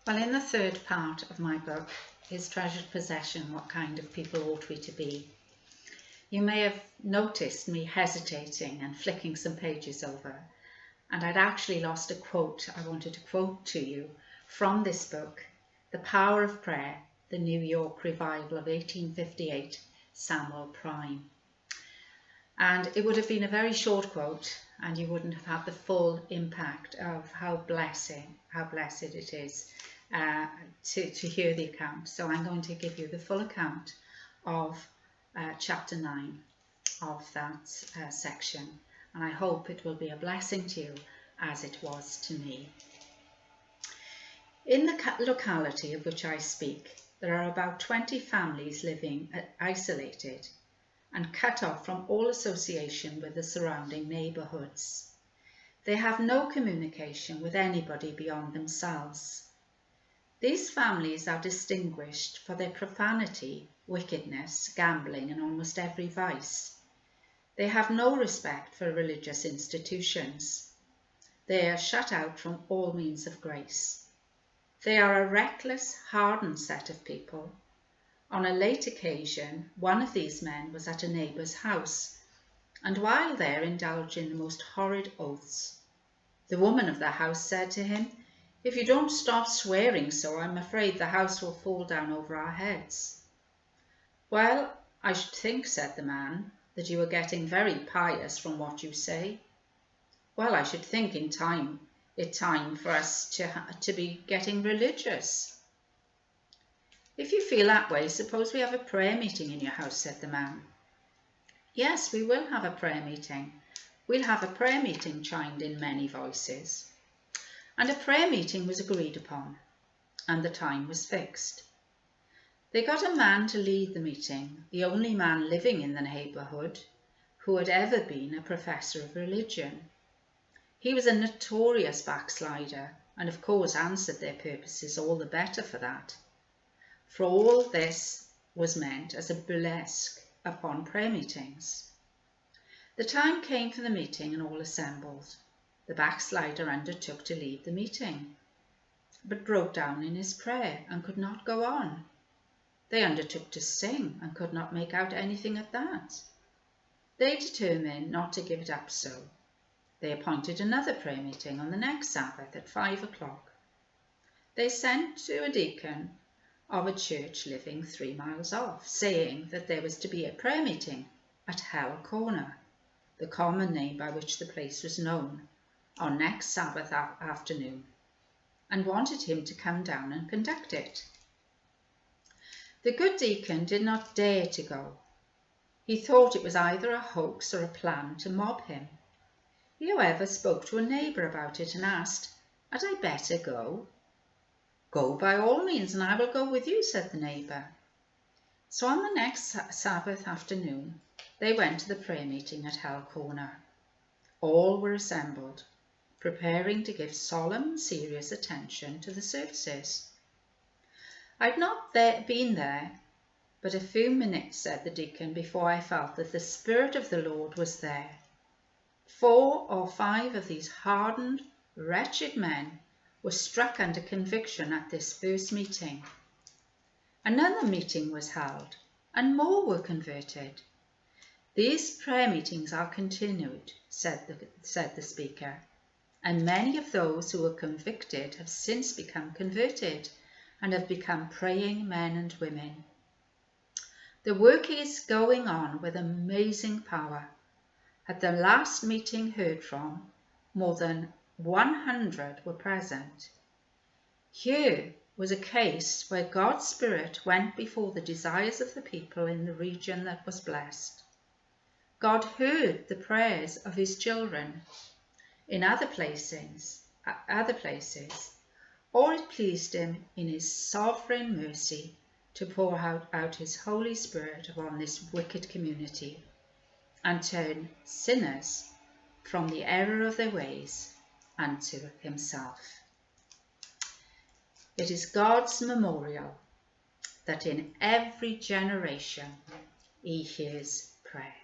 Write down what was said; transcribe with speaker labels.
Speaker 1: Well, in the third part of my book, His Treasured Possession, What Kind of People Ought We to Be, you may have noticed me hesitating and flicking some pages over, and I'd actually lost a quote I wanted to quote to you from this book, The Power of Prayer, the New York Revival of 1858, Samuel Prime. And it would have been a very short quote, and you wouldn't have had the full impact of how blessed it is to hear the account. So I'm going to give you the full account of chapter 9 of that section, and I hope it will be a blessing to you as it was to me. In the locality of which I speak, there are about 20 families living isolated and cut off from all association with the surrounding neighbourhoods. They have no communication with anybody beyond themselves. These families are distinguished for their profanity, wickedness, gambling, and almost every vice. They have no respect for religious institutions. They are shut out from all means of grace. They are a reckless, hardened set of people. On a late occasion, one of these men was at a neighbour's house, and while there indulged in the most horrid oaths. The woman of the house said to him, "If you don't stop swearing so, I'm afraid the house will fall down over our heads." "Well, I should think," said the man, "that you are getting very pious from what you say." "Well, I should think it's time for us to be getting religious." "If you feel that way, suppose we have a prayer meeting in your house," said the man. "Yes, we will have a prayer meeting. We'll have a prayer meeting," chimed in many voices. And a prayer meeting was agreed upon, and the time was fixed. They got a man to lead the meeting, the only man living in the neighbourhood who had ever been a professor of religion. He was a notorious backslider, and of course answered their purposes all the better for that. For all this was meant as a burlesque upon prayer meetings. The time came for the meeting and all assembled. The backslider undertook to lead the meeting, but broke down in his prayer and could not go on. They undertook to sing and could not make out anything at that. They determined not to give it up so. They appointed another prayer meeting on the next Sabbath at 5 o'clock. They sent to a deacon of a church living 3 miles off, saying that there was to be a prayer meeting at Hell Corner, the common name by which the place was known, on next Sabbath afternoon, and wanted him to come down and conduct it. The good deacon did not dare to go. He thought it was either a hoax or a plan to mob him. He, however, spoke to a neighbour about it and asked, "Had I better go?" "Go by all means, and I will go with you," said the neighbour. So on the next Sabbath afternoon, they went to the prayer meeting at Hell Corner. All were assembled, preparing to give solemn, serious attention to the services. "I'd not been there but a few minutes," said the deacon, "before I felt that the Spirit of the Lord was there. 4 or 5 of these hardened, wretched men were struck under conviction at this first meeting. Another meeting was held, and more were converted. These prayer meetings are continued," said the speaker, "and many of those who were convicted have since become converted and have become praying men and women. The work is going on with amazing power. At the last meeting heard from, more than 100 were present. Here was a case where God's Spirit went before the desires of the people in the region that was blessed. God heard the prayers of his children in other places, or it pleased him in his sovereign mercy to pour out his Holy Spirit upon this wicked community and turn sinners from the error of their ways unto himself. It is God's memorial that in every generation he hears prayer."